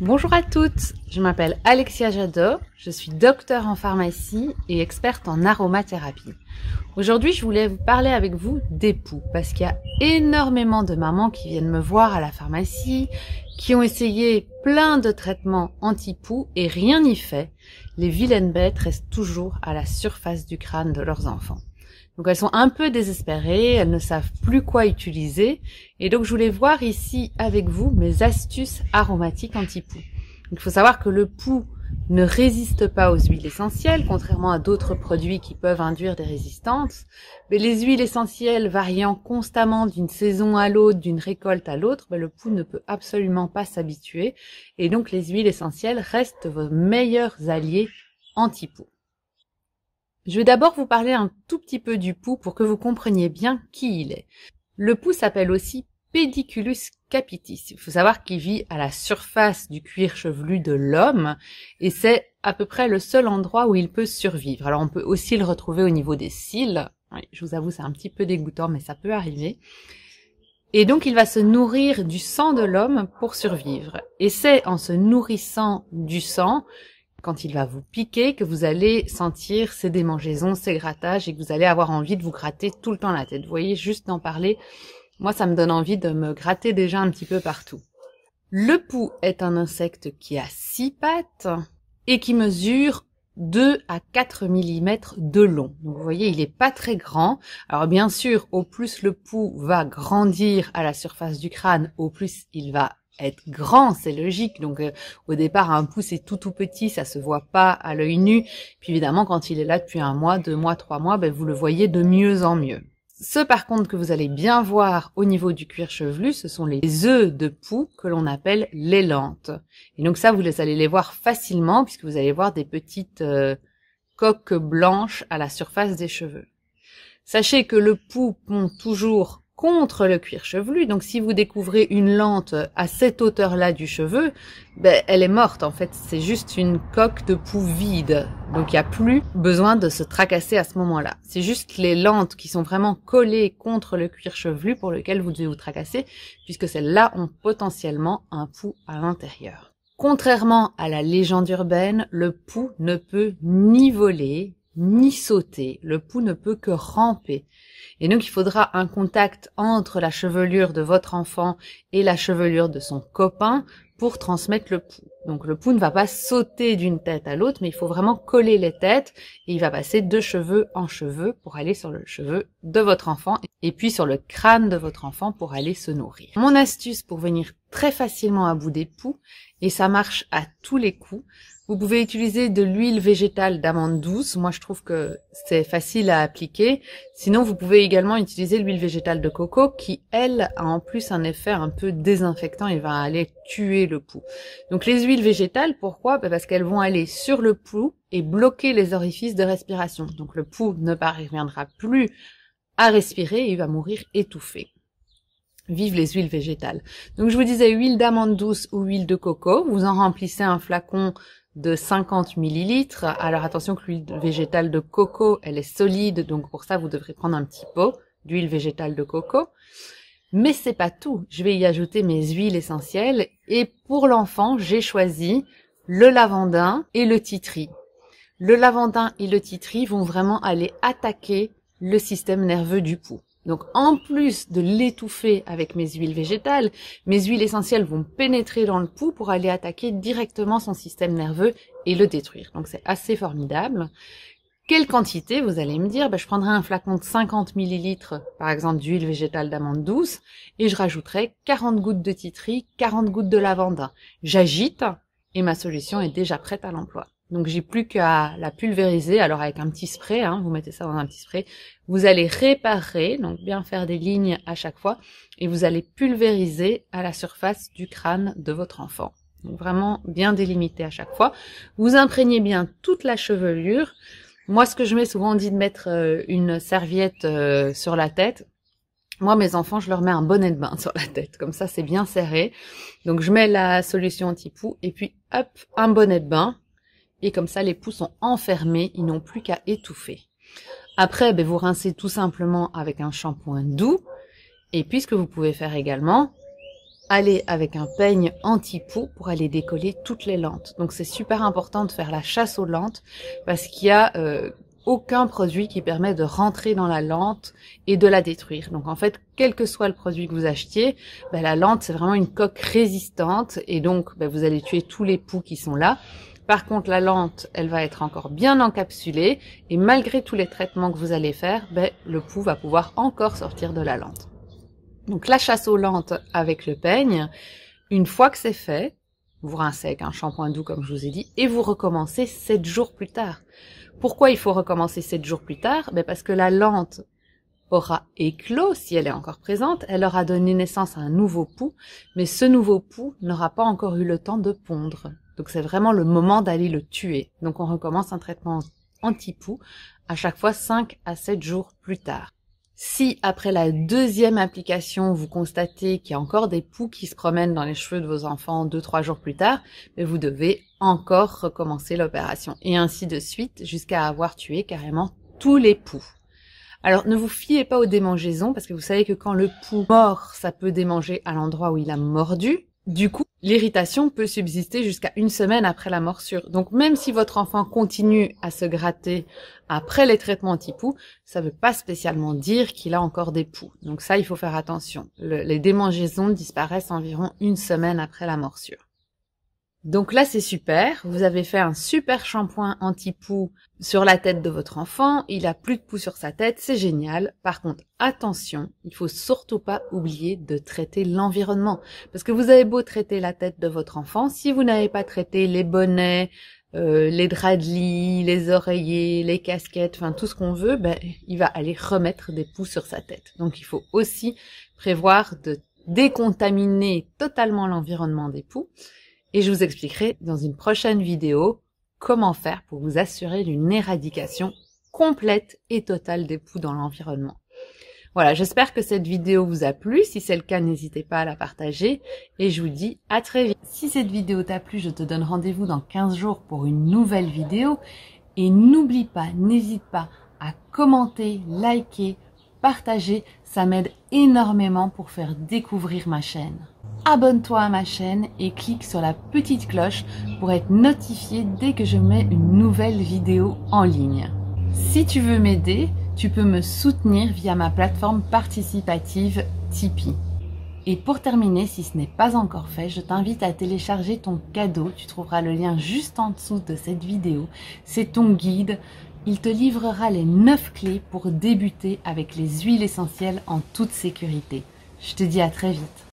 Bonjour à toutes, je m'appelle Alexia Jadot, je suis docteure en pharmacie et experte en aromathérapie. Aujourd'hui, je voulais vous parler avec vous des poux, parce qu'il y a énormément de mamans qui viennent me voir à la pharmacie, qui ont essayé plein de traitements anti-poux et rien n'y fait. Les vilaines bêtes restent toujours à la surface du crâne de leurs enfants. Donc elles sont un peu désespérées, elles ne savent plus quoi utiliser, et donc je voulais voir ici avec vous mes astuces aromatiques anti-poux. Il faut savoir que le poux ne résiste pas aux huiles essentielles, contrairement à d'autres produits qui peuvent induire des résistances, mais les huiles essentielles variant constamment d'une saison à l'autre, d'une récolte à l'autre, le poux ne peut absolument pas s'habituer, et donc les huiles essentielles restent vos meilleurs alliés anti-poux. Je vais d'abord vous parler un tout petit peu du poux pour que vous compreniez bien qui il est. Le poux s'appelle aussi Pediculus capitis. Il faut savoir qu'il vit à la surface du cuir chevelu de l'homme et c'est à peu près le seul endroit où il peut survivre. Alors on peut aussi le retrouver au niveau des cils. Oui, je vous avoue, c'est un petit peu dégoûtant, mais ça peut arriver. Et donc il va se nourrir du sang de l'homme pour survivre. Et c'est en se nourrissant du sang, quand il va vous piquer, que vous allez sentir ces démangeaisons, ces grattages et que vous allez avoir envie de vous gratter tout le temps la tête. Vous voyez, juste d'en parler, moi ça me donne envie de me gratter déjà un petit peu partout. Le poux est un insecte qui a 6 pattes et qui mesure 2 à 4 mm de long. Donc vous voyez, il est pas très grand. Alors bien sûr, au plus le poux va grandir à la surface du crâne, au plus il va être grand, c'est logique. Donc au départ, un poux c'est tout petit, ça se voit pas à l'œil nu. Puis évidemment, quand il est là depuis 1 mois, 2 mois, 3 mois, vous le voyez de mieux en mieux. Ce par contre que vous allez bien voir au niveau du cuir chevelu, ce sont les œufs de poux que l'on appelle l'élanthe. Et donc ça, vous allez les voir facilement puisque vous allez voir des petites coques blanches à la surface des cheveux. Sachez que le poux pond toujours contre le cuir chevelu, donc si vous découvrez une lente à cette hauteur-là du cheveu, elle est morte en fait, c'est juste une coque de poux vide, donc il n'y a plus besoin de se tracasser à ce moment-là. C'est juste les lentes qui sont vraiment collées contre le cuir chevelu pour lequel vous devez vous tracasser, puisque celles-là ont potentiellement un poux à l'intérieur. Contrairement à la légende urbaine, le poux ne peut ni voler, ni sauter, le poux ne peut que ramper. Et donc il faudra un contact entre la chevelure de votre enfant et la chevelure de son copain pour transmettre le poux. Donc le poux ne va pas sauter d'une tête à l'autre, mais il faut vraiment coller les têtes et il va passer de cheveux en cheveux pour aller sur le cheveu de votre enfant et puis sur le crâne de votre enfant pour aller se nourrir. Mon astuce pour venir très facilement à bout des poux, et ça marche à tous les coups, vous pouvez utiliser de l'huile végétale d'amande douce. Moi, je trouve que c'est facile à appliquer. Sinon, vous pouvez également utiliser l'huile végétale de coco qui, elle, a en plus un effet un peu désinfectant et va aller tuer le poux. Donc, les huiles végétales, pourquoi? Parce qu'elles vont aller sur le poux et bloquer les orifices de respiration. Donc, le poux ne parviendra plus à respirer et il va mourir étouffé. Vive les huiles végétales. Donc, je vous disais huile d'amande douce ou huile de coco. Vous en remplissez un flacon de 50 ml. Alors attention que l'huile végétale de coco, elle est solide, donc pour ça vous devrez prendre un petit pot d'huile végétale de coco. Mais c'est pas tout, je vais y ajouter mes huiles essentielles et pour l'enfant, j'ai choisi le lavandin et le titri. Le lavandin et le titri vont vraiment aller attaquer le système nerveux du poux. Donc en plus de l'étouffer avec mes huiles végétales, mes huiles essentielles vont pénétrer dans le poux pour aller attaquer directement son système nerveux et le détruire. Donc c'est assez formidable. Quelle quantité? Vous allez me dire, je prendrai un flacon de 50 ml par exemple d'huile végétale d'amande douce et je rajouterai 40 gouttes de titri, 40 gouttes de lavandin. J'agite et ma solution est déjà prête à l'emploi. Donc j'ai plus qu'à la pulvériser, alors avec un petit spray, vous mettez ça dans un petit spray, vous allez réparer, donc bien faire des lignes à chaque fois, et vous allez pulvériser à la surface du crâne de votre enfant. Donc vraiment bien délimité à chaque fois. Vous imprégnez bien toute la chevelure. Moi ce que je mets souvent, on dit de mettre une serviette sur la tête. Moi mes enfants je leur mets un bonnet de bain sur la tête, comme ça c'est bien serré. Donc je mets la solution anti-poux et puis hop, un bonnet de bain. Et comme ça, les poux sont enfermés, ils n'ont plus qu'à étouffer. Après, vous rincez tout simplement avec un shampoing doux. Et puis, ce que vous pouvez faire également, aller avec un peigne anti-poux pour aller décoller toutes les lentes. Donc c'est super important de faire la chasse aux lentes parce qu'il y a aucun produit qui permet de rentrer dans la lente et de la détruire. Donc en fait, quel que soit le produit que vous achetiez, la lente c'est vraiment une coque résistante et donc vous allez tuer tous les poux qui sont là. Par contre, la lente, elle va être encore bien encapsulée et malgré tous les traitements que vous allez faire, le poux va pouvoir encore sortir de la lente. Donc la chasse aux lentes avec le peigne, une fois que c'est fait, vous rincez avec un shampoing doux comme je vous ai dit et vous recommencez 7 jours plus tard. Pourquoi il faut recommencer 7 jours plus tard? Parce que la lente aura éclos, si elle est encore présente, elle aura donné naissance à un nouveau poux, mais ce nouveau poux n'aura pas encore eu le temps de pondre. Donc c'est vraiment le moment d'aller le tuer. Donc on recommence un traitement anti-poux à chaque fois 5 à 7 jours plus tard. Si après la deuxième application, vous constatez qu'il y a encore des poux qui se promènent dans les cheveux de vos enfants 2-3 jours plus tard, vous devez encore recommencer l'opération. Et ainsi de suite jusqu'à avoir tué carrément tous les poux. Alors ne vous fiez pas aux démangeaisons parce que vous savez que quand le poux mord, ça peut démanger à l'endroit où il a mordu. Du coup, l'irritation peut subsister jusqu'à 1 semaine après la morsure. Donc même si votre enfant continue à se gratter après les traitements anti-poux, ça ne veut pas spécialement dire qu'il a encore des poux. Donc ça, il faut faire attention. Les démangeaisons disparaissent environ 1 semaine après la morsure. Donc là, c'est super. Vous avez fait un super shampoing anti-poux sur la tête de votre enfant. Il a plus de poux sur sa tête. C'est génial. Par contre, attention, il faut surtout pas oublier de traiter l'environnement. Parce que vous avez beau traiter la tête de votre enfant, si vous n'avez pas traité les bonnets, les draps de lit, les oreillers, les casquettes, enfin tout ce qu'on veut, il va aller remettre des poux sur sa tête. Donc il faut aussi prévoir de décontaminer totalement l'environnement des poux. Et je vous expliquerai dans une prochaine vidéo comment faire pour vous assurer d'une éradication complète et totale des poux dans l'environnement. Voilà, j'espère que cette vidéo vous a plu. Si c'est le cas, n'hésitez pas à la partager. Et je vous dis à très vite. Si cette vidéo t'a plu, je te donne rendez-vous dans 15 jours pour une nouvelle vidéo. Et n'oublie pas, n'hésite pas à commenter, liker, partager. Ça m'aide énormément pour faire découvrir ma chaîne. Abonne-toi à ma chaîne et clique sur la petite cloche pour être notifié dès que je mets une nouvelle vidéo en ligne. Si tu veux m'aider, tu peux me soutenir via ma plateforme participative Tipeee. Et pour terminer, si ce n'est pas encore fait, je t'invite à télécharger ton cadeau. Tu trouveras le lien juste en dessous de cette vidéo. C'est ton guide. Il te livrera les 9 clés pour débuter avec les huiles essentielles en toute sécurité. Je te dis à très vite.